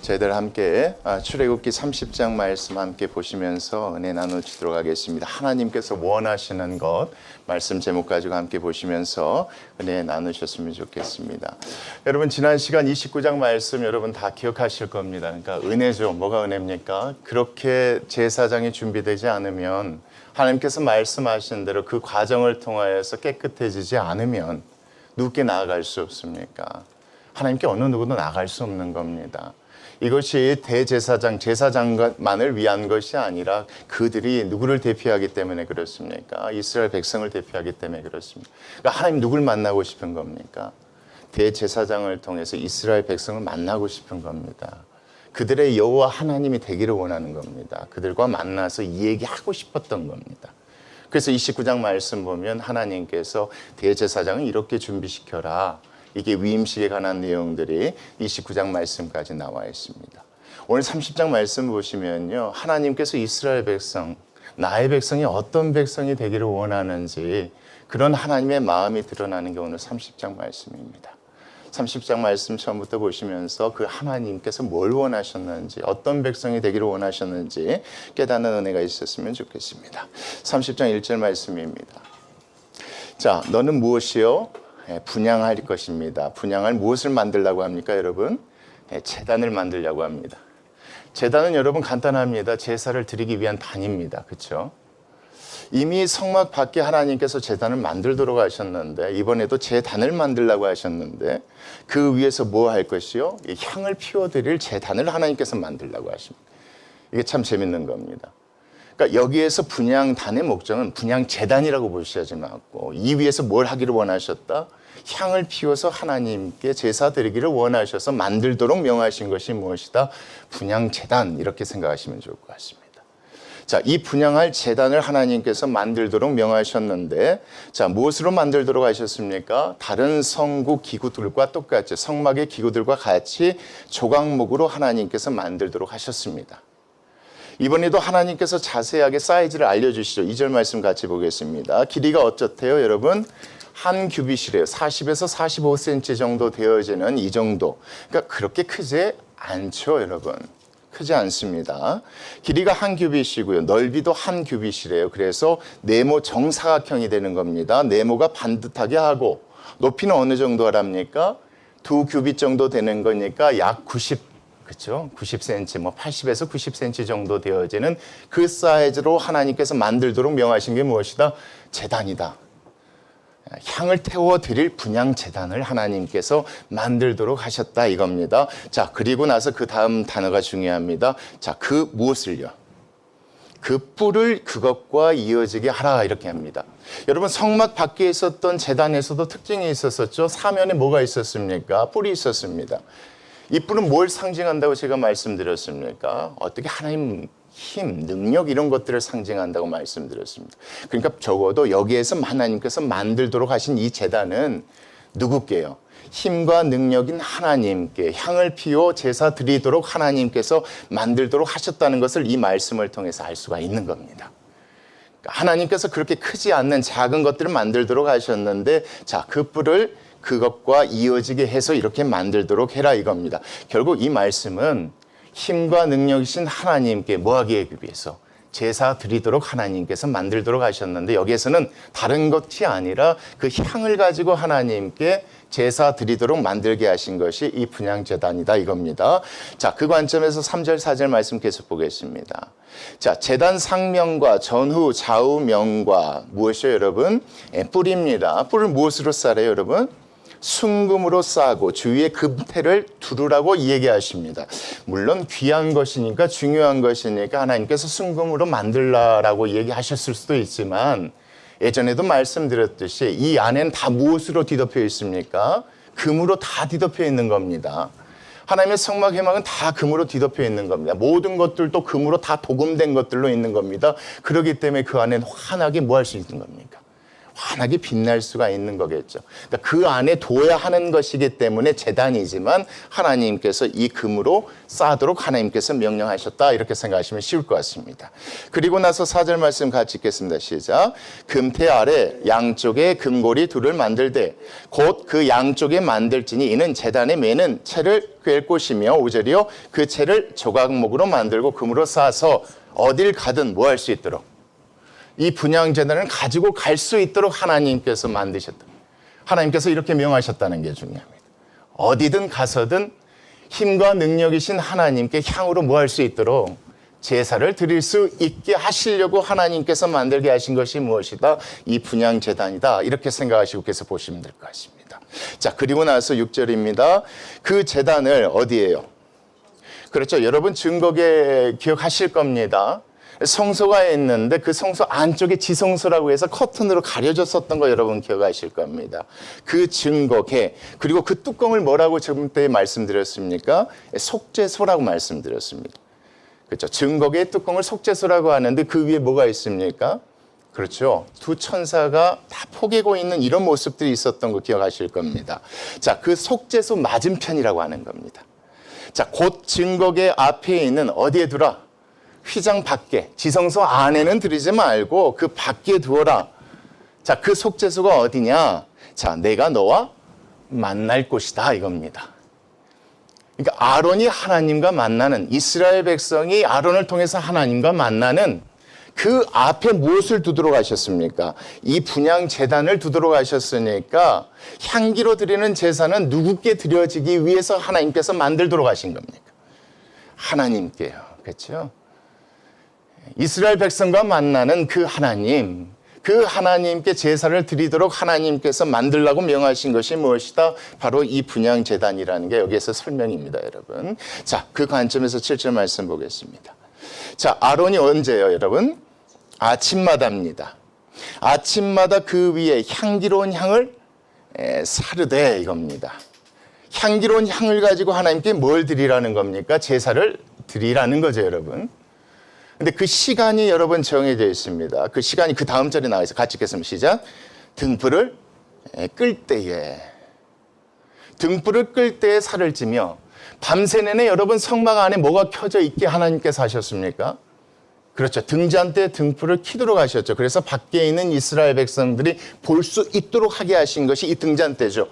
저희들 함께 출애굽기 30장 말씀 함께 보시면서 은혜 나누도록 하겠습니다. 하나님께서 원하시는 것 말씀 제목 가지고 함께 보시면서 은혜 나누셨으면 좋겠습니다. 여러분 지난 시간 29장 말씀 여러분 다 기억하실 겁니다. 그러니까 은혜죠. 뭐가 은혜입니까? 그렇게 제사장이 준비되지 않으면 하나님께서 말씀하신 대로 그 과정을 통하여서 깨끗해지지 않으면 누구께 나아갈 수 없습니까? 하나님께 어느 누구도 나아갈 수 없는 겁니다. 이것이 대제사장, 제사장만을 위한 것이 아니라 그들이 누구를 대표하기 때문에 그렇습니까? 이스라엘 백성을 대표하기 때문에 그렇습니다. 그러니까 하나님 누굴 만나고 싶은 겁니까? 대제사장을 통해서 이스라엘 백성을 만나고 싶은 겁니다. 그들의 여호와 하나님이 되기를 원하는 겁니다. 그들과 만나서 이 얘기하고 싶었던 겁니다. 그래서 29장 말씀 보면 하나님께서 대제사장을 이렇게 준비시켜라. 이게 위임식에 관한 내용들이 29장 말씀까지 나와 있습니다. 오늘 30장 말씀 보시면요. 하나님께서 이스라엘 백성, 나의 백성이 어떤 백성이 되기를 원하는지 그런 하나님의 마음이 드러나는 게 오늘 30장 말씀입니다. 30장 말씀 처음부터 보시면서 그 하나님께서 뭘 원하셨는지 어떤 백성이 되기를 원하셨는지 깨닫는 은혜가 있었으면 좋겠습니다. 30장 1절 말씀입니다. 자, 너는 무엇이요? 분향할 것입니다. 분향할 무엇을 만들려고 합니까, 여러분? 제단을 만들려고 합니다. 제단은 여러분 간단합니다. 제사를 드리기 위한 단입니다. 그렇죠? 이미 성막 밖에 하나님께서 제단을 만들도록 하셨는데 이번에도 제단을 만들려고 하셨는데 그 위에서 뭐 할 것이요? 향을 피워드릴 제단을 하나님께서 만들려고 하십니다. 이게 참 재밌는 겁니다. 그러니까 여기에서 분향단의 목적은 분향제단이라고 보셔야지 않고 이 위에서 뭘 하기를 원하셨다? 향을 피워서 하나님께 제사 드리기를 원하셔서 만들도록 명하신 것이 무엇이다? 분향제단 이렇게 생각하시면 좋을 것 같습니다. 자, 이 분향할 제단을 하나님께서 만들도록 명하셨는데 자, 무엇으로 만들도록 하셨습니까? 다른 성국 기구들과 똑같이 성막의 기구들과 같이 조각목으로 하나님께서 만들도록 하셨습니다. 이번에도 하나님께서 자세하게 사이즈를 알려주시죠. 2절 말씀 같이 보겠습니다. 길이가 어떻대요, 여러분? 한 규빗이래요. 40에서 45cm 정도 되어지는 이 정도. 그러니까 그렇게 크지 않죠, 여러분. 크지 않습니다. 길이가 한 규빗이고요. 넓이도 한 규빗이래요. 그래서 네모 정사각형이 되는 겁니다. 네모가 반듯하게 하고 높이는 어느 정도 하랍니까? 2규빗 정도 되는 거니까 약 90, 90cm, 80에서 90cm 정도 되어지는 그 사이즈로 하나님께서 만들도록 명하신 게 무엇이다? 제단이다. 향을 태워드릴 분향제단을 하나님께서 만들도록 하셨다 이겁니다. 자, 그리고 나서 그 다음 단어가 중요합니다. 자, 그 무엇을요? 그 뿔을 그것과 이어지게 하라 이렇게 합니다. 여러분 성막 밖에 있었던 제단에서도 특징이 있었었죠. 사면에 뭐가 있었습니까? 뿔이 있었습니다. 이 뿔은 뭘 상징한다고 제가 말씀드렸습니까? 어떻게 하나님 힘, 능력 이런 것들을 상징한다고 말씀드렸습니다. 그러니까 적어도 여기에서 하나님께서 만들도록 하신 이 제단은 누구께요? 힘과 능력인 하나님께 향을 피워 제사 드리도록 하나님께서 만들도록 하셨다는 것을 이 말씀을 통해서 알 수가 있는 겁니다. 하나님께서 그렇게 크지 않는 작은 것들을 만들도록 하셨는데 자, 그 뿔을 그것과 이어지게 해서 이렇게 만들도록 해라 이겁니다. 결국 이 말씀은 힘과 능력이신 하나님께 뭐하기에 위해서 제사 드리도록 하나님께서 만들도록 하셨는데 여기에서는 다른 것이 아니라 그 향을 가지고 하나님께 제사 드리도록 만들게 하신 것이 이 분향제단이다 이겁니다. 자, 그 관점에서 3절 4절 말씀 계속 보겠습니다. 자, 제단 상면과 전후 좌우면과 무엇이요 여러분? 뿔입니다. 뿔을 무엇으로 싸래요 여러분? 순금으로 싸고 주위에 금태를 두르라고 얘기하십니다. 물론 귀한 것이니까 중요한 것이니까 하나님께서 순금으로 만들라라고 얘기하셨을 수도 있지만 예전에도 말씀드렸듯이 이 안에는 다 무엇으로 뒤덮여 있습니까? 금으로 다 뒤덮여 있는 겁니다. 하나님의 성막 회막은 다 금으로 뒤덮여 있는 겁니다. 모든 것들도 금으로 다 도금된 것들로 있는 겁니다. 그렇기 때문에 그 안에는 환하게 뭐 할 수 있는 겁니까? 환하게 빛날 수가 있는 거겠죠. 그러니까 그 안에 둬야 하는 것이기 때문에 제단이지만 하나님께서 이 금으로 쌓도록 하나님께서 명령하셨다, 이렇게 생각하시면 쉬울 것 같습니다. 그리고 나서 4절 말씀 같이 읽겠습니다. 시작. 금태 아래 양쪽에 금고리 둘을 만들되 곧 그 양쪽에 만들지니 이는 제단에 매는 채를 꿰 곳이며 5절이요 그 채를 조각목으로 만들고 금으로 쌓아서 어딜 가든 뭐 할 수 있도록, 이 분향제단을 가지고 갈 수 있도록 하나님께서 만드셨다. 하나님께서 이렇게 명하셨다는 게 중요합니다. 어디든 가서든 힘과 능력이신 하나님께 향으로 뭐 할 수 있도록 제사를 드릴 수 있게 하시려고 하나님께서 만들게 하신 것이 무엇이다? 이 분향제단이다. 이렇게 생각하시고 계속 보시면 될 것 같습니다. 자, 그리고 나서 6절입니다. 그 제단을 어디에요? 그렇죠. 여러분 증거계 기억하실 겁니다. 성소가 있는데 그 성소 안쪽에 지성소라고 해서 커튼으로 가려졌었던 거 여러분 기억하실 겁니다. 그 증거계, 그리고 그 뚜껑을 뭐라고 지금 때 말씀드렸습니까? 속죄소라고 말씀드렸습니다. 그렇죠. 증거계의 뚜껑을 속죄소라고 하는데 그 위에 뭐가 있습니까? 그렇죠. 두 천사가 다 포개고 있는 이런 모습들이 있었던 거 기억하실 겁니다. 자, 그 속죄소 맞은편이라고 하는 겁니다. 자, 곧 증거계 앞에 있는 어디에 두라? 휘장 밖에, 지성소 안에는 들이지 말고 그 밖에 두어라. 자, 그 속죄소가 어디냐? 자, 내가 너와 만날 곳이다, 이겁니다. 그러니까 아론이 하나님과 만나는, 이스라엘 백성이 아론을 통해서 하나님과 만나는 그 앞에 무엇을 두도록 하셨습니까? 이 분향 제단을 두도록 하셨으니까 향기로 드리는 제사는 누구께 드려지기 위해서 하나님께서 만들도록 하신 겁니까? 하나님께요. 그렇죠? 이스라엘 백성과 만나는 그 하나님, 그 하나님께 제사를 드리도록 하나님께서 만들라고 명하신 것이 무엇이다? 바로 이 분향 제단이라는 게 여기에서 설명입니다, 여러분. 자, 그 관점에서 7절 말씀 보겠습니다. 자, 아론이 언제예요, 여러분? 아침마다입니다. 아침마다 그 위에 향기로운 향을 사르되, 이겁니다. 향기로운 향을 가지고 하나님께 뭘 드리라는 겁니까? 제사를 드리라는 거죠, 여러분. 근데 그 시간이 여러분 정해져 있습니다. 그 시간이 그 다음 절에 나와 있어요. 같이 읽겠습니다. 시작. 등불을 끌 때에. 등불을 끌 때에 살을 찌며, 밤새 내내 여러분 성막 안에 뭐가 켜져 있게 하나님께서 하셨습니까? 그렇죠. 등잔대 등불을 켜도록 하셨죠. 그래서 밖에 있는 이스라엘 백성들이 볼 수 있도록 하게 하신 것이 이 등잔대죠.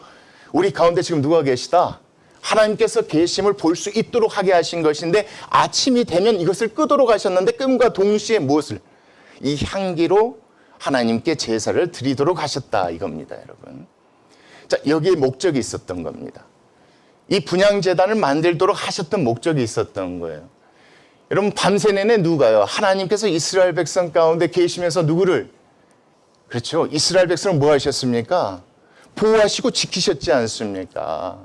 우리 가운데 지금 누가 계시다? 하나님께서 계심을 볼 수 있도록 하게 하신 것인데 아침이 되면 이것을 끄도록 하셨는데 끔과 동시에 무엇을? 이 향기로 하나님께 제사를 드리도록 하셨다, 이겁니다, 여러분. 자, 여기에 목적이 있었던 겁니다. 이 분향제단을 만들도록 하셨던 목적이 있었던 거예요. 여러분, 밤새 내내 누가요? 하나님께서 이스라엘 백성 가운데 계시면서 누구를? 그렇죠. 이스라엘 백성을 뭐 하셨습니까? 보호하시고 지키셨지 않습니까?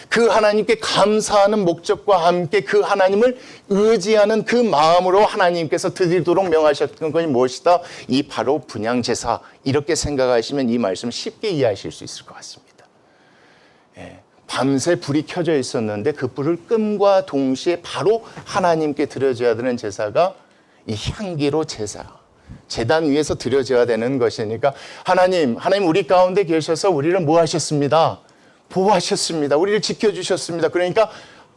그 하나님께 감사하는 목적과 함께 그 하나님을 의지하는 그 마음으로 하나님께서 드리도록 명하셨던 것이 무엇이다? 이 바로 분향제사. 이렇게 생각하시면 이 말씀 쉽게 이해하실 수 있을 것 같습니다. 예. 밤새 불이 켜져 있었는데 그 불을 끔과 동시에 바로 하나님께 드려져야 되는 제사가 이 향기로 제사. 제단 위에서 드려져야 되는 것이니까 하나님 우리 가운데 계셔서 우리를 뭐 하셨습니다? 보호하셨습니다. 우리를 지켜주셨습니다. 그러니까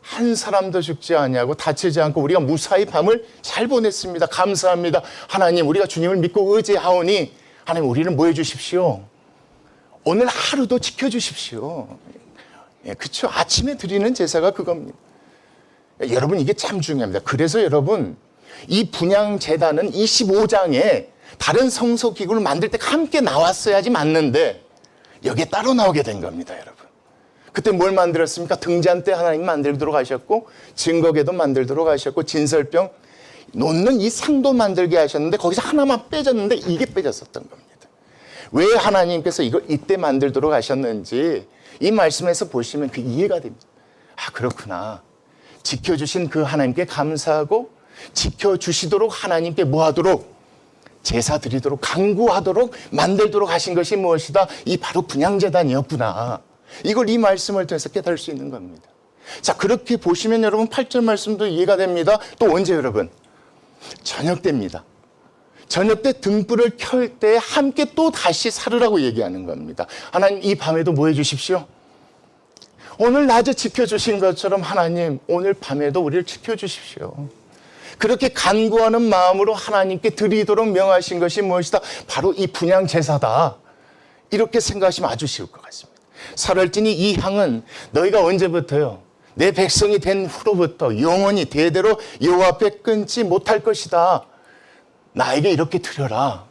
한 사람도 죽지 아니하고 다치지 않고 우리가 무사히 밤을 잘 보냈습니다. 감사합니다. 하나님, 우리가 주님을 믿고 의지하오니 하나님 우리를 뭐 해주십시오? 오늘 하루도 지켜주십시오. 예, 그렇죠. 아침에 드리는 제사가 그겁니다. 여러분, 이게 참 중요합니다. 그래서 여러분, 이 분향제단은 25장에 다른 성소기구를 만들 때 함께 나왔어야지 맞는데 여기에 따로 나오게 된 겁니다, 여러분. 그때 뭘 만들었습니까? 등잔대 하나님 만들도록 하셨고, 증거계도 만들도록 하셨고, 진설병 놓는 이 상도 만들게 하셨는데 거기서 하나만 빼졌는데 이게 빼졌었던 겁니다. 왜 하나님께서 이걸 이때 만들도록 하셨는지 이 말씀에서 보시면 그 이해가 됩니다. 아, 그렇구나. 지켜주신 그 하나님께 감사하고 지켜주시도록 하나님께 뭐 하도록? 제사 드리도록, 간구하도록 만들도록 하신 것이 무엇이다? 이 바로 분향제단이었구나. 이걸 이 말씀을 통해서 깨달을 수 있는 겁니다. 자, 그렇게 보시면 여러분 8절 말씀도 이해가 됩니다. 또 언제 여러분? 저녁 때입니다. 저녁 때 등불을 켤 때 함께 또 다시 살으라고 얘기하는 겁니다. 하나님, 이 밤에도 뭐 해주십시오? 오늘 낮에 지켜주신 것처럼 하나님, 오늘 밤에도 우리를 지켜주십시오. 그렇게 간구하는 마음으로 하나님께 드리도록 명하신 것이 무엇이다? 바로 이 분향 제사다. 이렇게 생각하시면 아주 쉬울 것 같습니다. 살얼지니 이 향은 너희가 언제부터요? 내 백성이 된 후로부터 영원히 대대로 여호와 앞에 끊지 못할 것이다. 나에게 이렇게 드려라.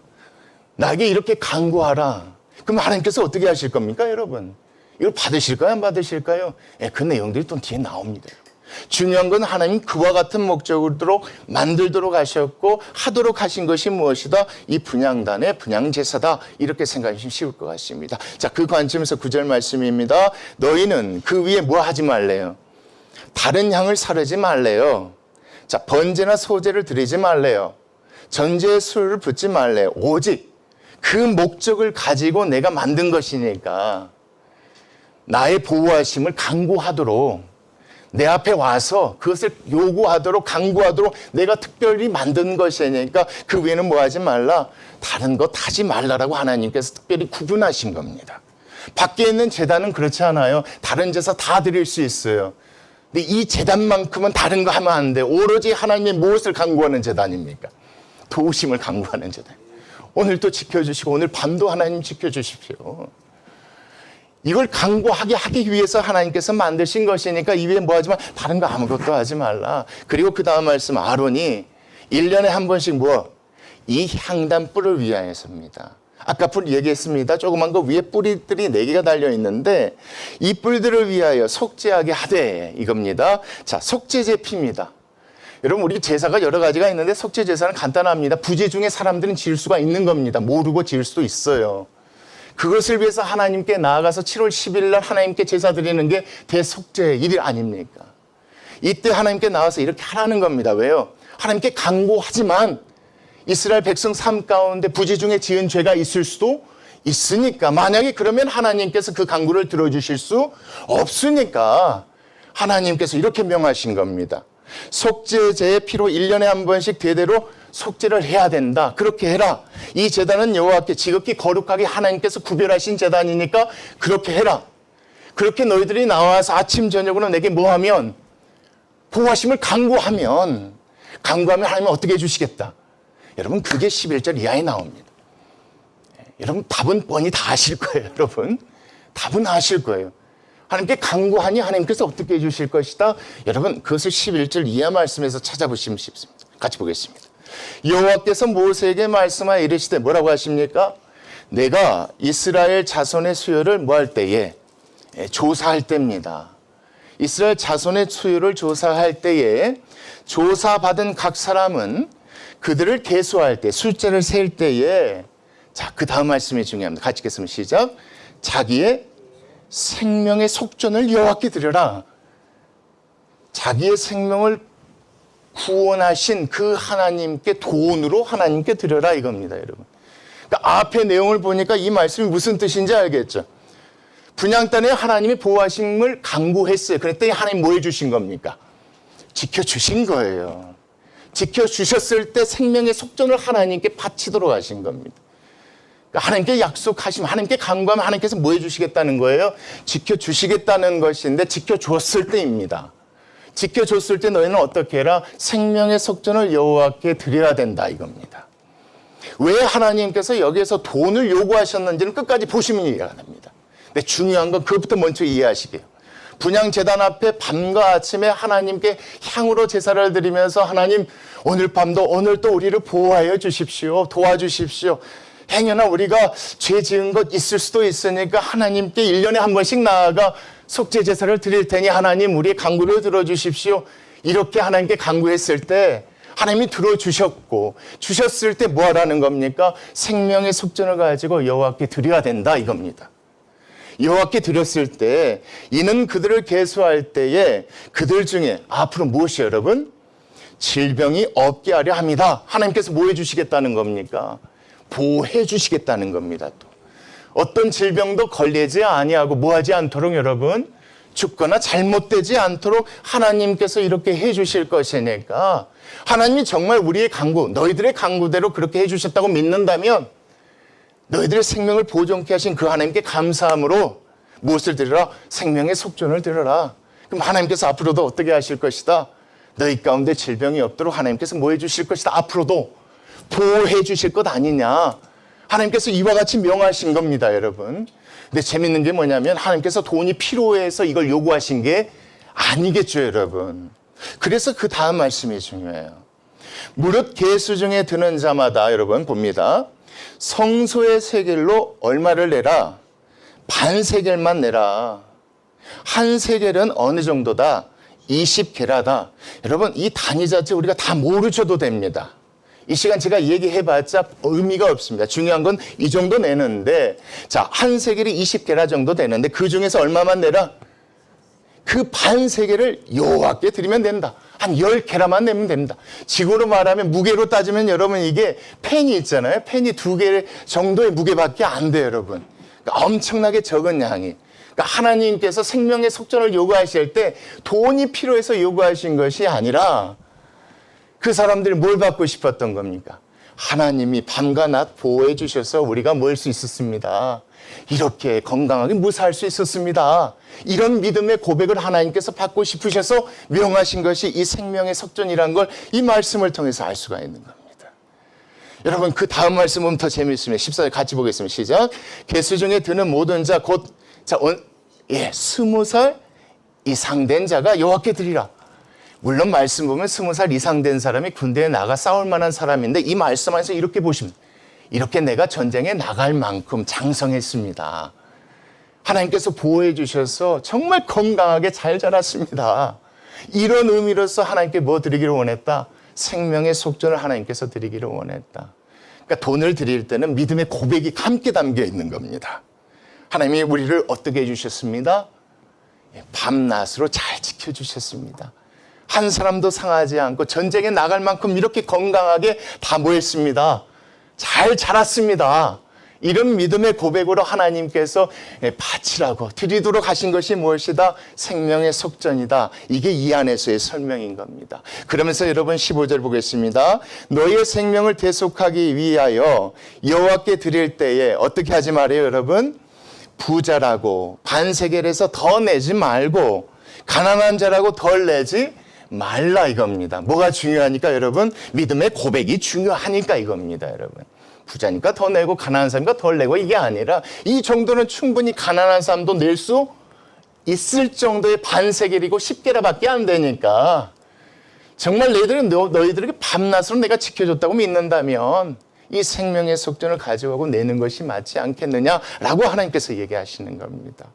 나에게 이렇게 간구하라. 그럼 하나님께서 어떻게 하실 겁니까, 여러분? 이걸 받으실까요, 안 받으실까요? 그 내용들이 또 뒤에 나옵니다. 중요한 건 하나님 그와 같은 목적으로 만들도록 하셨고 하도록 하신 것이 무엇이다? 이 분향단의 분향제사다. 이렇게 생각하시면 쉬울 것 같습니다. 자, 그 관점에서 9절 말씀입니다. 너희는 그 위에 뭐 하지 말래요? 다른 향을 사르지 말래요. 자, 번제나 소제를 드리지 말래요. 전제의 술을 붓지 말래요. 오직 그 목적을 가지고 내가 만든 것이니까 나의 보호하심을 간구하도록 내 앞에 와서 그것을 요구하도록 간구하도록 내가 특별히 만든 것이니까 그 위에는 뭐 하지 말라? 다른 것 하지 말라라고 하나님께서 특별히 구분하신 겁니다. 밖에 있는 제단은 그렇지 않아요. 다른 제사 다 드릴 수 있어요. 근데 이 제단만큼은 다른 거 하면 안 돼요. 오로지 하나님의 무엇을 간구하는 제단입니까? 도우심을 간구하는 제단. 오늘 또 지켜주시고 오늘 밤도 하나님 지켜주십시오. 이걸 간구하게 하기 위해서 하나님께서 만드신 것이니까 이 위에 뭐 하지만 다른 거 아무것도 하지 말라. 그리고 그 다음 말씀 아론이 1년에 한 번씩 뭐? 이 향단불을 위하여서입니다. 아까 불 얘기했습니다. 조그만 거 위에 뿌리들이 4개가 달려있는데 이 뿔들을 위하여 속죄하게 하되 이겁니다. 자, 속죄제 피입니다. 여러분 우리 제사가 여러 가지가 있는데 속죄 제사는 간단합니다. 부재 중에 사람들은 지을 수가 있는 겁니다. 모르고 지을 수도 있어요. 그것을 위해서 하나님께 나아가서 7월 10일 날 하나님께 제사 드리는 게 대속죄의 일이 아닙니까? 이때 하나님께 나와서 이렇게 하라는 겁니다. 왜요? 하나님께 간구하지만 이스라엘 백성 삶 가운데 부재 중에 지은 죄가 있을 수도 있으니까 만약에 그러면 하나님께서 그 간구를 들어주실 수 없으니까 하나님께서 이렇게 명하신 겁니다. 속죄제의 피로 1년에 한 번씩 대대로 속죄를 해야 된다. 그렇게 해라. 이 제단은 여호와께 지극히 거룩하게 하나님께서 구별하신 제단이니까 그렇게 해라. 그렇게 너희들이 나와서 아침 저녁으로 내게 뭐하면 보호하심을 간구하면 하나님은 어떻게 해주시겠다. 여러분 그게 11절 이하에 나옵니다. 여러분 답은 뻔히 다 아실 거예요. 여러분 답은 아실 거예요. 하나님께 간구하니 하나님께서 어떻게 해주실 것이다. 여러분 그것을 11절 이하 말씀에서 찾아보시면 쉽습니다. 같이 보겠습니다. 여호와께서 모세에게 말씀하여 이르시되 뭐라고 하십니까? 내가 이스라엘 자손의 수요를 뭐 할 때에 조사할 때입니다. 이스라엘 자손의 수요를 조사할 때에 조사받은 각 사람은 그들을 계수할 때 숫자를 셀 때에 자, 그 다음 말씀이 중요합니다. 같이 읽겠습니다. 시작. 자기의 생명의 속전을 여호와께 드려라. 자기의 생명을 구원하신 그 하나님께 돈으로 하나님께 드려라 이겁니다, 여러분. 그러니까 앞에 내용을 보니까 이 말씀이 무슨 뜻인지 알겠죠? 분향단에 하나님이 보호하심을 간구했어요. 그랬더니 하나님 뭐 해주신 겁니까? 지켜주신 거예요. 지켜주셨을 때 생명의 속전을 하나님께 바치도록 하신 겁니다. 그러니까 하나님께 약속하시면 하나님께 간구하면 하나님께서 뭐 해주시겠다는 거예요? 지켜주시겠다는 것인데 지켜줬을 때입니다. 지켜줬을 때 너희는 어떻게 해라? 생명의 속전을 여호와께 드려야 된다 이겁니다. 왜 하나님께서 여기에서 돈을 요구하셨는지는 끝까지 보시면 이해가 됩니다. 근데 중요한 건 그것부터 먼저 이해하시게요. 분향제단 앞에 밤과 아침에 하나님께 향으로 제사를 드리면서 하나님 오늘 밤도 오늘 또 우리를 보호하여 주십시오. 도와주십시오. 행여나 우리가 죄 지은 것 있을 수도 있으니까 하나님께 1년에 한 번씩 나아가 속죄 제사를 드릴 테니 하나님 우리의 간구를 들어주십시오. 이렇게 하나님께 간구했을 때 하나님이 들어주셨고 주셨을 때 뭐 하라는 겁니까? 생명의 속전을 가지고 여호와께 드려야 된다 이겁니다. 여호와께 드렸을 때 이는 그들을 계수할 때에 그들 중에 앞으로 무엇이 여러분? 질병이 없게 하려 합니다. 하나님께서 뭐 해주시겠다는 겁니까? 보호해 주시겠다는 겁니다. 또 어떤 질병도 걸리지 아니하고 뭐 하지 않도록 여러분 죽거나 잘못되지 않도록 하나님께서 이렇게 해주실 것이니까 하나님이 정말 우리의 간구, 너희들의 간구대로 그렇게 해주셨다고 믿는다면 너희들의 생명을 보존케 하신 그 하나님께 감사함으로 무엇을 드리라? 생명의 속전을 드려라. 그럼 하나님께서 앞으로도 어떻게 하실 것이다? 너희 가운데 질병이 없도록 하나님께서 뭐 해주실 것이다? 앞으로도 보호해 주실 것 아니냐? 하나님께서 이와 같이 명하신 겁니다, 여러분. 근데 재밌는 게 뭐냐면 하나님께서 돈이 필요해서 이걸 요구하신 게 아니겠죠, 여러분. 그래서 그 다음 말씀이 중요해요. 무릇 계수 중에 드는 자마다 여러분 봅니다. 성소의 세겔로 얼마를 내라? 반 세겔만 내라. 한 세겔은 어느 정도다? 20게라다. 여러분 이 단위 자체 우리가 다 모르셔도 됩니다. 이 시간 제가 얘기해봤자 의미가 없습니다. 중요한 건 이 정도 내는데, 자, 한 세겔이 20게라 정도 되는데 그 중에서 얼마만 내라? 그 반 세겔을 여호와께 드리면 된다. 한 10게라만 내면 됩니다. 지구로 말하면 무게로 따지면 여러분 이게 펜이 있잖아요. 펜이 2개 정도의 무게밖에 안 돼요, 여러분. 그러니까 엄청나게 적은 양이. 그러니까 하나님께서 생명의 속전을 요구하실 때 돈이 필요해서 요구하신 것이 아니라 그 사람들이 뭘 받고 싶었던 겁니까? 하나님이 밤과 낮 보호해 주셔서 우리가 뭘 수 있었습니다. 이렇게 건강하게 무사할 수 있었습니다. 이런 믿음의 고백을 하나님께서 받고 싶으셔서 명하신 것이 이 생명의 속전이라는 걸 이 말씀을 통해서 알 수가 있는 겁니다. 여러분 그 다음 말씀은 더 재미있습니다. 14절 같이 보겠습니다. 시작. 계수 중에 드는 모든 자 곧 20살 이상 된 자가 여호와께 드리라. 물론 말씀 보면 20살 이상 된 사람이 군대에 나가 싸울 만한 사람인데 이 말씀 안에서 이렇게 보시면 이렇게 내가 전쟁에 나갈 만큼 장성했습니다. 하나님께서 보호해 주셔서 정말 건강하게 잘 자랐습니다. 이런 의미로서 하나님께 뭐 드리기를 원했다? 생명의 속전을 하나님께서 드리기를 원했다. 그러니까 돈을 드릴 때는 믿음의 고백이 함께 담겨 있는 겁니다. 하나님이 우리를 어떻게 해주셨습니다? 밤낮으로 잘 지켜주셨습니다. 한 사람도 상하지 않고 전쟁에 나갈 만큼 이렇게 건강하게 다 모였습니다. 잘 자랐습니다. 이런 믿음의 고백으로 하나님께서 바치라고 드리도록 하신 것이 무엇이다? 생명의 속전이다. 이게 이 안에서의 설명인 겁니다. 그러면서 여러분 15절 보겠습니다. 너희의 생명을 대속하기 위하여 여호와께 드릴 때에 어떻게 하지 말아요, 여러분? 부자라고 반세겔에서 더 내지 말고 가난한 자라고 덜 내지 말라 이겁니다. 뭐가 중요하니까 여러분? 믿음의 고백이 중요하니까 이겁니다, 여러분. 부자니까 더 내고 가난한 사람이니까 덜 내고 이게 아니라 이 정도는 충분히 가난한 사람도 낼 수 있을 정도의 반세겔이고 10게라밖에 안 되니까 정말 너희들에게 밤낮으로 내가 지켜줬다고 믿는다면 이 생명의 속전을 가져가고 내는 것이 맞지 않겠느냐라고 하나님께서 얘기하시는 겁니다.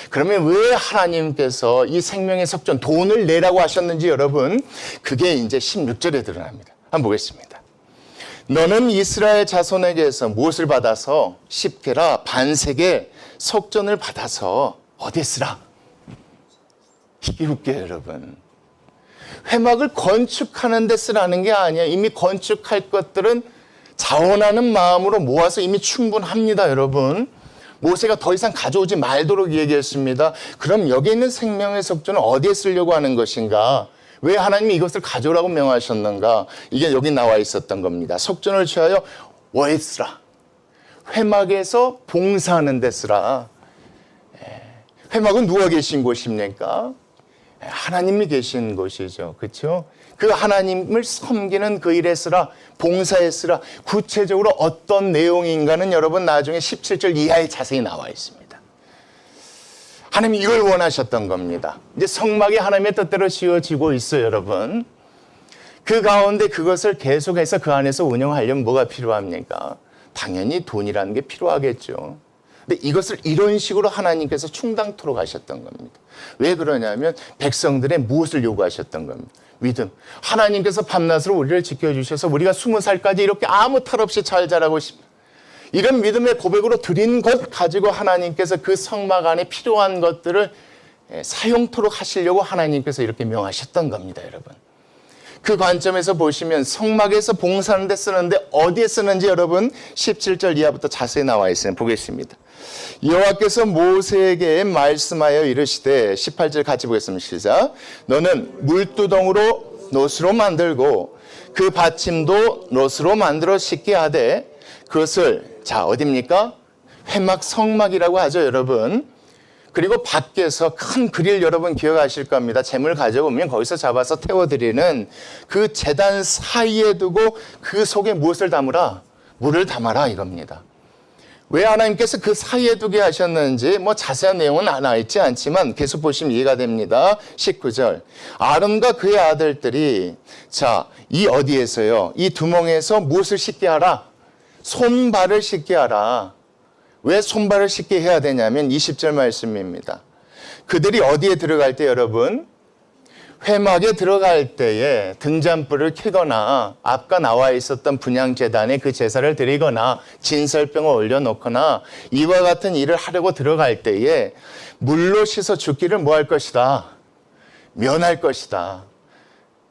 그러면 왜 하나님께서 이 생명의 속전 돈을 내라고 하셨는지 여러분 그게 이제 16절에 드러납니다. 한번 보겠습니다. 너는 이스라엘 자손에게서 무엇을 받아서 10게라 반세겔 속전을 받아서 어디에 쓰라? 이게 웃겨요, 여러분. 회막을 건축하는 데 쓰라는 게 아니야. 이미 건축할 것들은 자원하는 마음으로 모아서 이미 충분합니다, 여러분. 모세가 더 이상 가져오지 말도록 얘기했습니다. 그럼 여기 있는 생명의 속전은 어디에 쓰려고 하는 것인가? 왜 하나님이 이것을 가져오라고 명하셨는가? 이게 여기 나와 있었던 겁니다. 속전을 취하여 뭐에 쓰라? 회막에서 봉사하는 데 쓰라. 회막은 누가 계신 곳입니까? 하나님이 계신 곳이죠. 그렇죠? 그 하나님을 섬기는 그 일에 쓰라, 봉사에 쓰라. 구체적으로 어떤 내용인가는 여러분 나중에 17절 이하에 자세히 나와 있습니다. 하나님이 이걸 원하셨던 겁니다. 이제 성막이 하나님의 뜻대로 지어지고 있어요, 여러분. 그 가운데 그것을 계속해서 그 안에서 운영하려면 뭐가 필요합니까? 당연히 돈이라는 게 필요하겠죠. 근데 이것을 이런 식으로 하나님께서 충당토록 하셨던 겁니다. 왜 그러냐면 백성들의 무엇을 요구하셨던 겁니다. 믿음. 하나님께서 밤낮으로 우리를 지켜주셔서 우리가 20살까지 이렇게 아무 탈 없이 잘 자라고 이런 믿음의 고백으로 드린 것 가지고 하나님께서 그 성막 안에 필요한 것들을 사용토록 하시려고 하나님께서 이렇게 명하셨던 겁니다, 여러분. 그 관점에서 보시면 성막에서 봉사하는 데 쓰는데 어디에 쓰는지 여러분 17절 이하부터 자세히 나와 있으면 보겠습니다. 여호와께서 모세에게 말씀하여 이르시되 18절 같이 보겠습니다. 시작. 너는 물두덩으로 놋으로 만들고 그 받침도 놋으로 만들어 씻게 하되 그것을 자 어디입니까? 회막 성막이라고 하죠, 여러분. 그리고 밖에서 큰 그릴 여러분 기억하실 겁니다. 재물 가져오면 거기서 잡아서 태워드리는 그 제단 사이에 두고 그 속에 무엇을 담으라? 물을 담아라 이겁니다. 왜 하나님께서 그 사이에 두게 하셨는지 뭐 자세한 내용은 나와 있지 않지만 계속 보시면 이해가 됩니다. 19절. 아론과 그의 아들들이 자, 이 어디에서요? 이 두멍에서 무엇을 씻게 하라? 손발을 씻게 하라. 왜 손발을 씻게 해야 되냐면 20절 말씀입니다. 그들이 어디에 들어갈 때 여러분? 회막에 들어갈 때에 등잔불을 켜거나 아까 나와 있었던 분향제단에 그 제사를 드리거나 진설병을 올려놓거나 이와 같은 일을 하려고 들어갈 때에 물로 씻어 죽기를 뭐 할 것이다? 면할 것이다.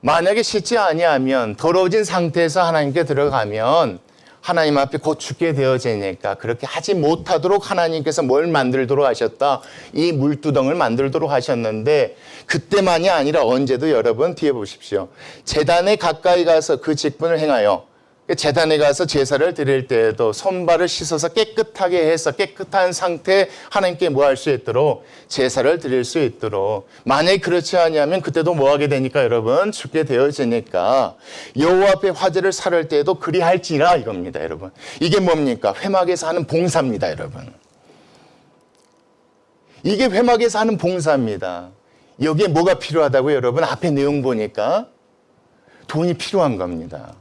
만약에 씻지 아니하면 더러워진 상태에서 하나님께 들어가면 하나님 앞에 곧 죽게 되어지니까 그렇게 하지 못하도록 하나님께서 뭘 만들도록 하셨다? 이 물두덩을 만들도록 하셨는데 그때만이 아니라 언제도 여러분 뒤에 보십시오. 제단에 가까이 가서 그 직분을 행하여 제단에 가서 제사를 드릴 때에도 손발을 씻어서 깨끗하게 해서 깨끗한 상태에 하나님께 뭐 할 수 있도록 제사를 드릴 수 있도록 만약에 그렇지 않으면 그때도 뭐 하게 되니까 여러분 죽게 되어지니까 여호와 앞에 화제를 살을 때에도 그리할지라 이겁니다 여러분. 이게 뭡니까? 회막에서 하는 봉사입니다 여러분. 이게 회막에서 하는 봉사입니다. 여기에 뭐가 필요하다고요 여러분? 앞에 내용 보니까 돈이 필요한 겁니다.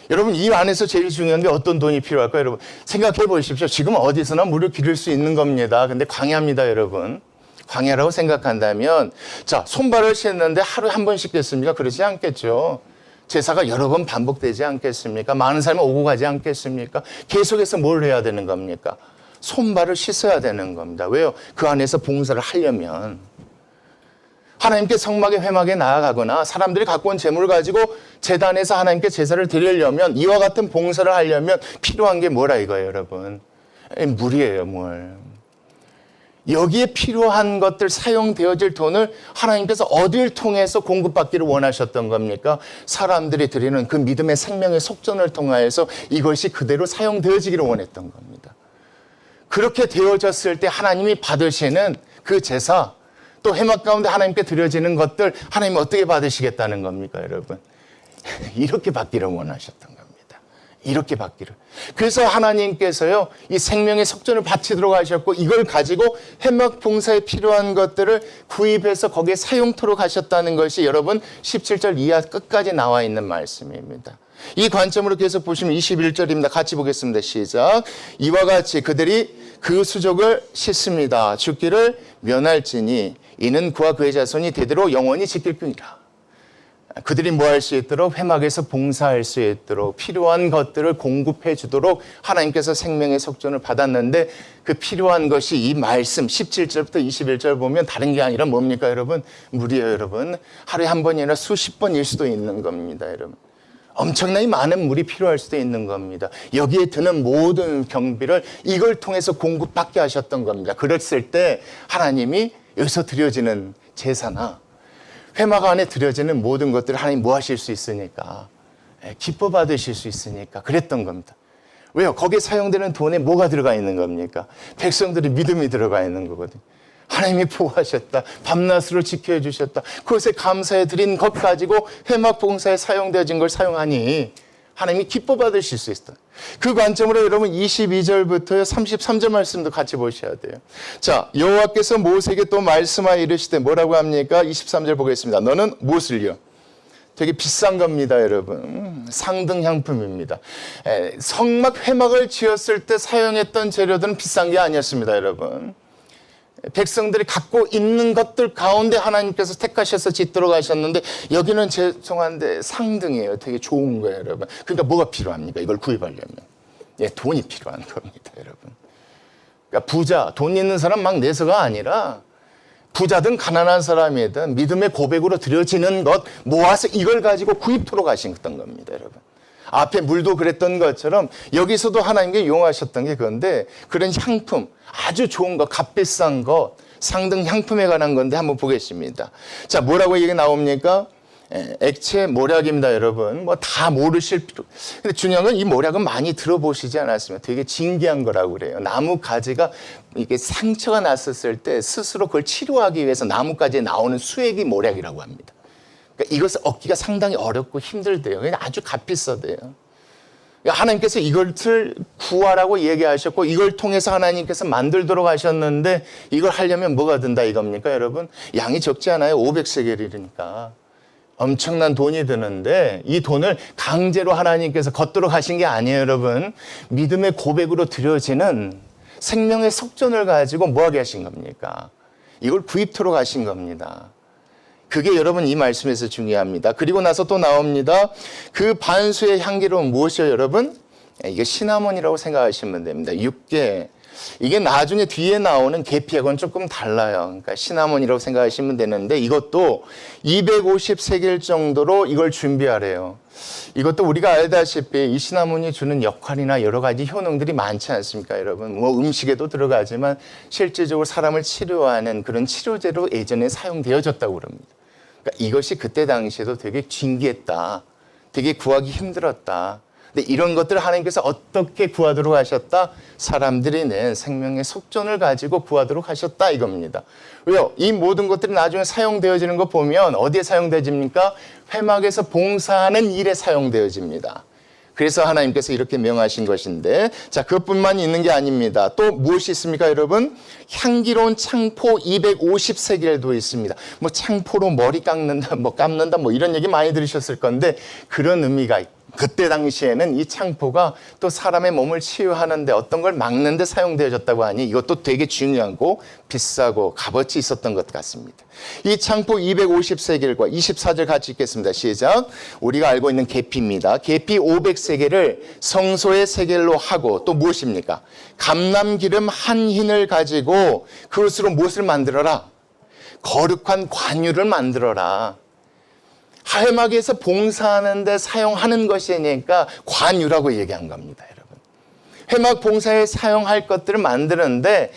여러분 이 안에서 제일 중요한 게 어떤 돈이 필요할까요? 여러분 생각해 보십시오. 지금 어디서나 물을 기를 수 있는 겁니다. 근데 광야입니다 여러분. 광야라고 생각한다면 자 손발을 씻는데 하루에 한 번 씻겠습니까? 그러지 않겠죠. 제사가 여러 번 반복되지 않겠습니까? 많은 사람이 오고 가지 않겠습니까? 계속해서 뭘 해야 되는 겁니까? 손발을 씻어야 되는 겁니다. 왜요? 그 안에서 봉사를 하려면 하나님께 성막의 회막에 나아가거나 사람들이 갖고 온 재물을 가지고 제단에서 하나님께 제사를 드리려면 이와 같은 봉사를 하려면 필요한 게 뭐라 이거예요 여러분? 물이에요 물. 여기에 필요한 것들 사용되어질 돈을 하나님께서 어딜 통해서 공급받기를 원하셨던 겁니까? 사람들이 드리는 그 믿음의 생명의 속전을 통하여서 이것이 그대로 사용되어지기를 원했던 겁니다. 그렇게 되어졌을 때 하나님이 받으시는 그 제사 또 회막 가운데 하나님께 드려지는 것들 하나님 어떻게 받으시겠다는 겁니까 여러분? 이렇게 받기를 원하셨던 겁니다. 이렇게 받기를. 그래서 하나님께서요 이 생명의 속전을 바치도록 하셨고 이걸 가지고 회막 봉사에 필요한 것들을 구입해서 거기에 사용토록 하셨다는 것이 여러분 17절 이하 끝까지 나와 있는 말씀입니다. 이 관점으로 계속 보시면 21절입니다. 같이 보겠습니다. 시작. 이와 같이 그들이 그 수족을 씻습니다. 죽기를 면할지니 이는 그와 그의 자손이 대대로 영원히 지킬 뿐이라. 그들이 뭐 할 수 있도록 회막에서 봉사할 수 있도록 필요한 것들을 공급해 주도록 하나님께서 생명의 속전을 받았는데 그 필요한 것이 이 말씀 17절부터 21절 보면 다른 게 아니라 뭡니까 여러분? 물이에요 여러분. 하루에 한 번이나 수십 번일 수도 있는 겁니다 여러분. 엄청나게 많은 물이 필요할 수도 있는 겁니다. 여기에 드는 모든 경비를 이걸 통해서 공급받게 하셨던 겁니다. 그랬을 때 하나님이 여기서 드려지는 제사나 회막 안에 드려지는 모든 것들을 하나님 뭐 하실 수 있으니까 기뻐 받으실 수 있으니까 그랬던 겁니다. 왜요? 거기에 사용되는 돈에 뭐가 들어가 있는 겁니까? 백성들의 믿음이 들어가 있는 거거든요. 하나님이 보호하셨다. 밤낮으로 지켜해 주셨다. 그것에 감사해 드린 것 가지고 회막 봉사에 사용되어진 걸 사용하니 하나님이 기뻐 받으실 수 있다. 그 관점으로 여러분 22절부터 33절 말씀도 같이 보셔야 돼요. 자, 여호와께서 모세에게 또 말씀하여 이르시되 뭐라고 합니까? 23절 보겠습니다. 너는 무엇을요? 되게 비싼 겁니다, 여러분. 상등 향품입니다. 성막 회막을 지었을 때 사용했던 재료들은 비싼 게 아니었습니다, 여러분. 백성들이 갖고 있는 것들 가운데 하나님께서 택하셔서 짓도록 하셨는데 여기는 죄송한데 상등이에요. 되게 좋은 거예요, 여러분. 그러니까 뭐가 필요합니까? 이걸 구입하려면. 예, 돈이 필요한 겁니다, 여러분. 그러니까 부자, 돈 있는 사람 막 내서가 아니라 부자든 가난한 사람이든 믿음의 고백으로 드려지는 것 모아서 이걸 가지고 구입토록 하신 겁니다, 여러분. 앞에 물도 그랬던 것처럼 여기서도 하나님께 용하셨던 게 그건데 그런 향품, 아주 좋은 것, 값비싼 것, 상등 향품에 관한 건데 한번 보겠습니다. 자, 뭐라고 얘기 나옵니까? 액체 모략입니다, 여러분. 뭐 다 모르실 필요. 근데 중요한 건 이 모략은 많이 들어보시지 않았으면 되게 진귀한 거라고 그래요. 나무 가지가 이게 상처가 났었을 때 스스로 그걸 치료하기 위해서 나무 가지에 나오는 수액이 모략이라고 합니다. 그러니까 이것을 얻기가 상당히 어렵고 힘들대요. 그냥 아주 값비싸대요. 그러니까 하나님께서 이것을 구하라고 얘기하셨고 이걸 통해서 하나님께서 만들도록 하셨는데 이걸 하려면 뭐가 든다 이겁니까, 여러분? 양이 적지 않아요. 500세겔이니까. 엄청난 돈이 드는데 이 돈을 강제로 하나님께서 걷도록 하신 게 아니에요, 여러분. 믿음의 고백으로 드려지는 생명의 속전을 가지고 뭐하게 하신 겁니까? 이걸 구입토록 하신 겁니다. 그게 여러분 이 말씀에서 중요합니다. 그리고 나서 또 나옵니다. 그 반수의 향기로운 무엇이요, 여러분? 이게 시나몬이라고 생각하시면 됩니다. 6개. 이게 나중에 뒤에 나오는 계피하고는 조금 달라요. 그러니까 시나몬이라고 생각하시면 되는데 이것도 250세겔 정도로 이걸 준비하래요. 이것도 우리가 알다시피 이 시나몬이 주는 역할이나 여러 가지 효능들이 많지 않습니까, 여러분? 뭐 음식에도 들어가지만 실질적으로 사람을 치료하는 그런 치료제로 예전에 사용되어졌다고 그럽니다. 그러니까 이것이 그때 당시에도 되게 진귀했다. 되게 구하기 힘들었다. 근데 이런 것들을 하나님께서 어떻게 구하도록 하셨다? 사람들이 낸 생명의 속전을 가지고 구하도록 하셨다 이겁니다. 왜요? 이 모든 것들이 나중에 사용되어지는 거 보면 어디에 사용되어집니까? 회막에서 봉사하는 일에 사용되어집니다. 그래서 하나님께서 이렇게 명하신 것인데, 자, 그것뿐만 있는 게 아닙니다. 또 무엇이 있습니까, 여러분? 향기로운 창포 250세겔도 있습니다. 뭐 창포로 머리 깎는다, 뭐 감는다, 뭐 이런 얘기 많이 들으셨을 건데 그런 의미가 있고. 그때 당시에는 이 창포가 또 사람의 몸을 치유하는데 어떤 걸 막는데 사용되어졌다고 하니 이것도 되게 중요하고 비싸고 값어치 있었던 것 같습니다. 이 창포 250세겔과 24절 같이 읽겠습니다. 시작. 우리가 알고 있는 계피입니다. 계피 500세겔을 성소의 세겔로 하고 또 무엇입니까? 감람기름 한 흰을 가지고 그것으로 무엇을 만들어라? 거룩한 관유를 만들어라. 회막에서 봉사하는 데 사용하는 것이니까 관유라고 얘기한 겁니다, 여러분. 회막 봉사에 사용할 것들을 만드는데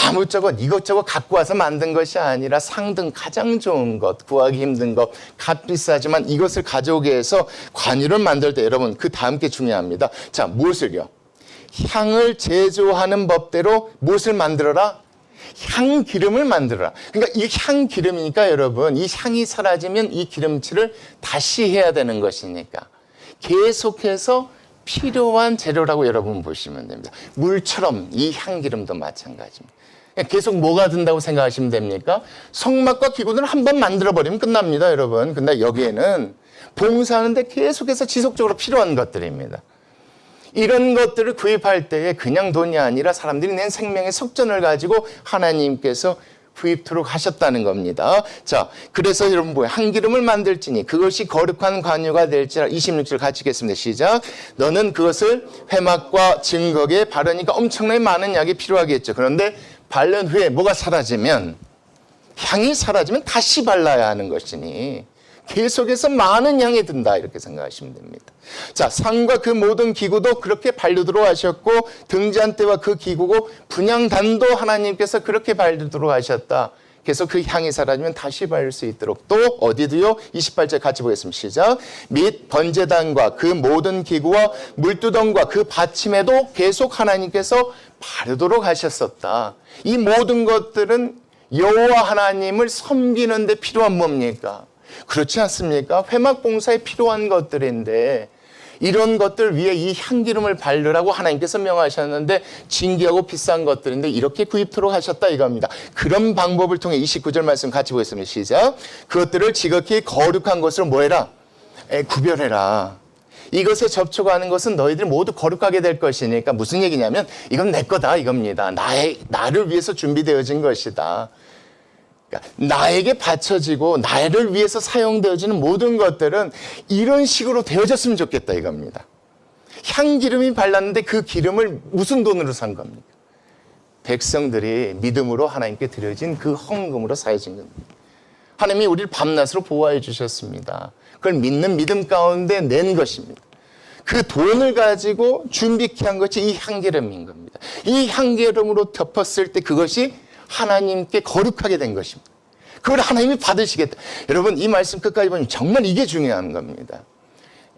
아무쪼록 이것저것 갖고 와서 만든 것이 아니라 상등 가장 좋은 것, 구하기 힘든 것, 값비싸지만 이것을 가져오기 위해서 관유를 만들 때 여러분 그 다음 게 중요합니다. 자, 무엇을요? 향을 제조하는 법대로 무엇을 만들어라? 향기름을 만들어라. 그러니까 이 향기름이니까 여러분 이 향이 사라지면 이 기름칠을 다시 해야 되는 것이니까 계속해서 필요한 재료라고 여러분 보시면 됩니다. 물처럼 이 향기름도 마찬가지입니다. 계속 뭐가 든다고 생각하시면 됩니까? 성막과 기구들은 한번 만들어버리면 끝납니다, 여러분. 근데 여기에는 봉사하는데 계속해서 지속적으로 필요한 것들입니다. 이런 것들을 구입할 때에 그냥 돈이 아니라 사람들이 낸 생명의 속전을 가지고 하나님께서 구입토록 하셨다는 겁니다. 자, 그래서 여러분 뭐예요? 한기름을 만들지니 그것이 거룩한 관유가 될지라. 26절 같이 읽겠습니다. 시작. 너는 그것을 회막과 증거기에 바르니까 엄청나게 많은 약이 필요하겠죠. 그런데 바른 후에 뭐가 사라지면, 향이 사라지면 다시 발라야 하는 것이니 계속해서 많은 양이 든다 이렇게 생각하시면 됩니다. 자, 상과 그 모든 기구도 그렇게 바르도록 하셨고 등잔대와 그 기구고 분향단도 하나님께서 그렇게 바르도록 하셨다. 그래서 그 향이 사라지면 다시 바를 수 있도록. 또 어디도요? 28절 같이 보겠습니다. 시작. 및 번제단과 그 모든 기구와 물두덩과 그 받침에도 계속 하나님께서 바르도록 하셨었다. 이 모든 것들은 여호와 하나님을 섬기는 데 필요한 뭡니까? 그렇지 않습니까? 회막 봉사에 필요한 것들인데 이런 것들 위에 이 향기름을 바르라고 하나님께서 명하셨는데 진귀하고 비싼 것들인데 이렇게 구입토록 하셨다 이겁니다. 그런 방법을 통해 29절 말씀 같이 보겠습니다. 시작. 그것들을 지극히 거룩한 것으로 뭐해라? 구별해라. 이것에 접촉하는 것은 너희들이 모두 거룩하게 될 것이니까 무슨 얘기냐면 이건 내 거다 이겁니다. 나를 위해서 준비되어진 것이다. 그러니까 나에게 바쳐지고 나를 위해서 사용되어지는 모든 것들은 이런 식으로 되어졌으면 좋겠다 이겁니다. 향기름이 발랐는데 그 기름을 무슨 돈으로 산 겁니까? 백성들이 믿음으로 하나님께 드려진 그 헌금으로 사해진 겁니다. 하나님이 우리를 밤낮으로 보호해 주셨습니다. 그걸 믿는 믿음 가운데 낸 것입니다. 그 돈을 가지고 준비케 한 것이 이 향기름인 겁니다. 이 향기름으로 덮었을 때 그것이 하나님께 거룩하게 된 것입니다. 그걸 하나님이 받으시겠다. 여러분 이 말씀 끝까지 보면 정말 이게 중요한 겁니다.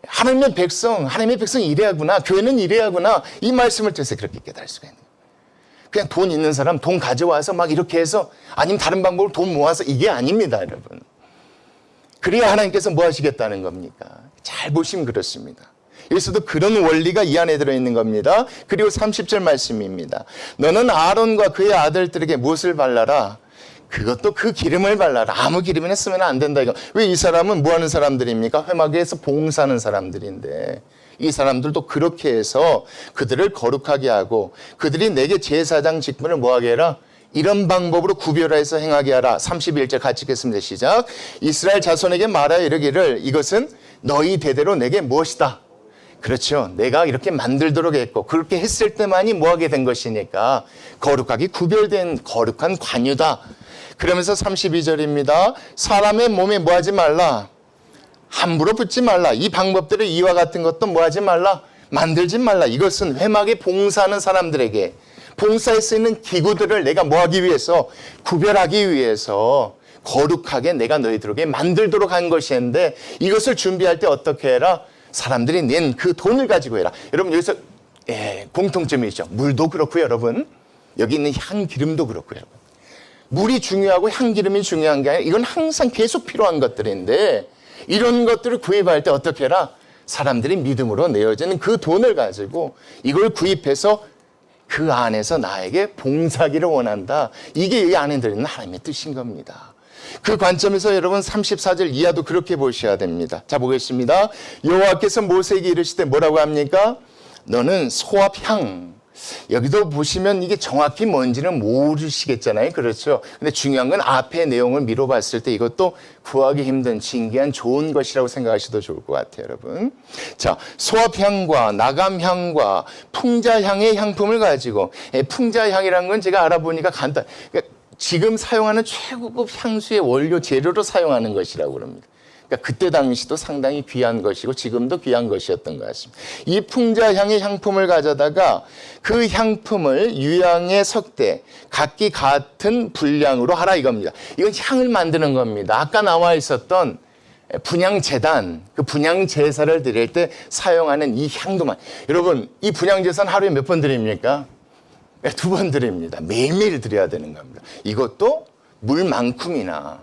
하나님의 백성이 이래야구나, 교회는 이래야구나, 이 말씀을 통해서 그렇게 깨달을 수가 있는 거예요. 그냥 돈 있는 사람 돈 가져와서 막 이렇게 해서 아니면 다른 방법으로 돈 모아서 이게 아닙니다, 여러분. 그래야 하나님께서 뭐 하시겠다는 겁니까? 잘 보시면 그렇습니다. 여기서도 그런 원리가 이 안에 들어있는 겁니다. 그리고 30절 말씀입니다. 너는 아론과 그의 아들들에게 무엇을 발라라? 그것도 그 기름을 발라라. 아무 기름이나 쓰면 안 된다. 이거. 왜 이 사람은 뭐 하는 사람들입니까? 회막에서 봉사하는 사람들인데 이 사람들도 그렇게 해서 그들을 거룩하게 하고 그들이 내게 제사장 직분을 뭐 하게 해라? 이런 방법으로 구별해서 행하게 하라. 31절 같이 읽겠습니다. 시작. 이스라엘 자손에게 말하여 이르기를 이것은 너희 대대로 내게 무엇이다? 그렇죠. 내가 이렇게 만들도록 했고 그렇게 했을 때만이 뭐하게 된 것이니까 거룩하게 구별된 거룩한 관유다. 그러면서 32절입니다. 사람의 몸에 뭐하지 말라. 함부로 붙지 말라. 이 방법들을 이와 같은 것도 뭐하지 말라. 만들지 말라. 이것은 회막에 봉사하는 사람들에게 봉사에 쓰이는 기구들을 내가 뭐하기 위해서 구별하기 위해서 거룩하게 내가 너희들에게 만들도록 한 것이었는데 이것을 준비할 때 어떻게 해라? 사람들이 낸 그 돈을 가지고 해라. 여러분 여기서 공통점이 있죠. 물도 그렇고요, 여러분. 여기 있는 향기름도 그렇고요, 여러분. 물이 중요하고 향기름이 중요한 게 아니라 이건 항상 계속 필요한 것들인데 이런 것들을 구입할 때 어떻게 해라? 사람들이 믿음으로 내어지는 그 돈을 가지고 이걸 구입해서 그 안에서 나에게 봉사하기를 원한다. 이게 이 안에 들어있는 하나님의 뜻인 겁니다. 그 관점에서 여러분 34절 이하도 그렇게 보셔야 됩니다. 자, 보겠습니다. 여호와께서 모세에게 이르시되 뭐라고 합니까? 너는 소합향. 여기도 보시면 이게 정확히 뭔지는 모르시겠잖아요. 그렇죠. 근데 중요한 건 앞의 내용을 미뤄 봤을 때 이것도 구하기 힘든 신기한 좋은 것이라고 생각하셔도 좋을 것 같아요, 여러분. 자, 소합향과 나감향과 풍자향의 향품을 가지고 풍자향이라는 건 제가 알아보니까 간단. 그러니까 지금 사용하는 최고급 향수의 원료 재료로 사용하는 것이라고 그럽니다. 그러니까 그때 당시도 상당히 귀한 것이고 지금도 귀한 것이었던 것 같습니다. 이 풍자향의 향품을 가져다가 그 향품을 유향에 섞되 각기 같은 분량으로 하라 이겁니다. 이건 향을 만드는 겁니다. 아까 나와 있었던 분향제단, 그 분향제사를 드릴 때 사용하는 이 향도만. 여러분 이 분향제사는 하루에 몇 번 드립니까? 2번 드립니다. 매일매일 드려야 되는 겁니다. 이것도 물만큼이나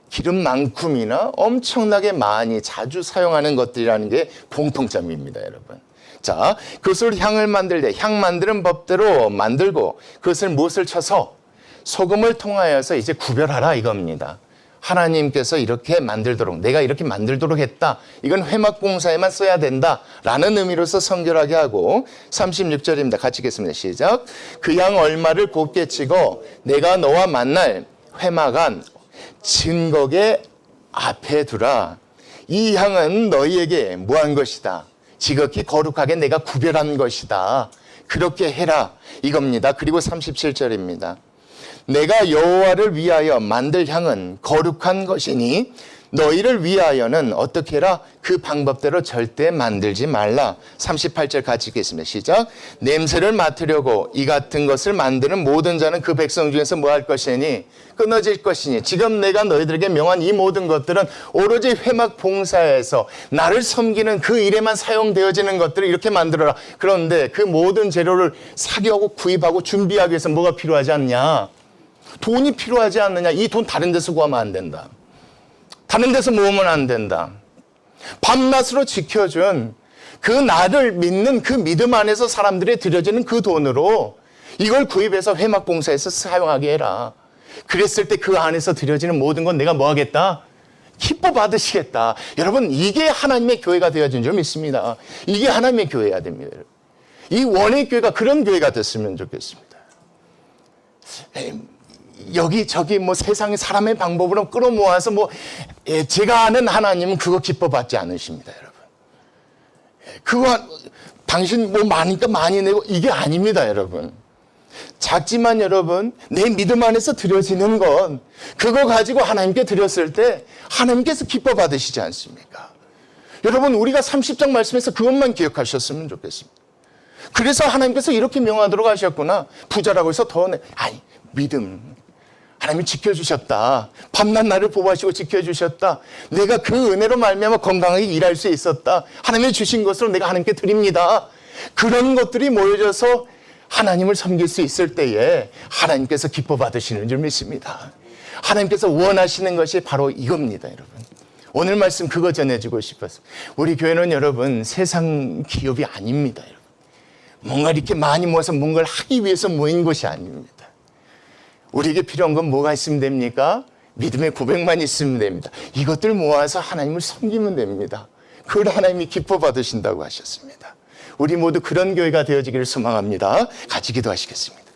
기름만큼이나 엄청나게 많이 자주 사용하는 것들이라는 게 공통점입니다, 여러분. 자, 그것을 향을 만들 때 향 만드는 법대로 만들고 그것을 못을 쳐서 소금을 통하여서 이제 구별하라 이겁니다. 하나님께서 이렇게 만들도록 내가 이렇게 만들도록 했다. 이건 회막 봉사에만 써야 된다라는 의미로서 성결하게 하고 36절입니다. 같이 읽겠습니다. 시작. 그 향 얼마를 곱게 치고 내가 너와 만날 회막 안 증거계 앞에 두라. 이 향은 너희에게 뭐한 것이다. 지극히 거룩하게 내가 구별한 것이다. 그렇게 해라 이겁니다. 그리고 37절입니다. 내가 여호와를 위하여 만들 향은 거룩한 것이니 너희를 위하여는 어떻게 해라? 그 방법대로 절대 만들지 말라. 38절 같이 읽겠습니다. 시작. 냄새를 맡으려고 이 같은 것을 만드는 모든 자는 그 백성 중에서 뭐 할 것이니? 끊어질 것이니. 지금 내가 너희들에게 명한 이 모든 것들은 오로지 회막 봉사에서 나를 섬기는 그 일에만 사용되어지는 것들을 이렇게 만들어라. 그런데 그 모든 재료를 사기하고 구입하고 준비하기 위해서 뭐가 필요하지 않냐? 돈이 필요하지 않느냐? 이 돈 다른 데서 구하면 안 된다. 다른 데서 모으면 안 된다. 밤낮으로 지켜준 그 나를 믿는 그 믿음 안에서 사람들이 드려지는 그 돈으로 이걸 구입해서 회막 봉사에서 사용하게 해라. 그랬을 때 그 안에서 드려지는 모든 건 내가 뭐 하겠다? 기뻐 받으시겠다. 여러분 이게 하나님의 교회가 되어진 줄 믿습니다. 이게 하나님의 교회여야 됩니다. 이 원의 교회가 그런 교회가 됐으면 좋겠습니다. 여기저기 뭐 세상의 사람의 방법으로 끌어모아서 뭐 제가 아는 하나님은 그거 기뻐 받지 않으십니다, 여러분. 그거 당신 뭐 많으니까 많이 내고 이게 아닙니다, 여러분. 작지만 여러분 내 믿음 안에서 드려지는 건 그거 가지고 하나님께 드렸을 때 하나님께서 기뻐 받으시지 않습니까? 여러분 우리가 30장 말씀에서 그것만 기억하셨으면 좋겠습니다. 그래서 하나님께서 이렇게 명하도록 하셨구나. 부자라고 해서 아니 믿음. 하나님이 지켜주셨다. 밤낮 나를 보호하시고 지켜주셨다. 내가 그 은혜로 말미암아 건강하게 일할 수 있었다. 하나님이 주신 것으로 내가 하나님께 드립니다. 그런 것들이 모여져서 하나님을 섬길 수 있을 때에 하나님께서 기뻐 받으시는 줄 믿습니다. 하나님께서 원하시는 것이 바로 이겁니다, 여러분. 오늘 말씀 그거 전해주고 싶었어요. 우리 교회는 여러분 세상 기업이 아닙니다, 여러분. 뭔가 이렇게 많이 모아서 뭔가를 하기 위해서 모인 것이 아닙니다. 우리에게 필요한 건 뭐가 있으면 됩니까? 믿음의 고백만 있으면 됩니다. 이것들 모아서 하나님을 섬기면 됩니다. 그걸 하나님이 기뻐 받으신다고 하셨습니다. 우리 모두 그런 교회가 되어지기를 소망합니다. 같이 기도하시겠습니다.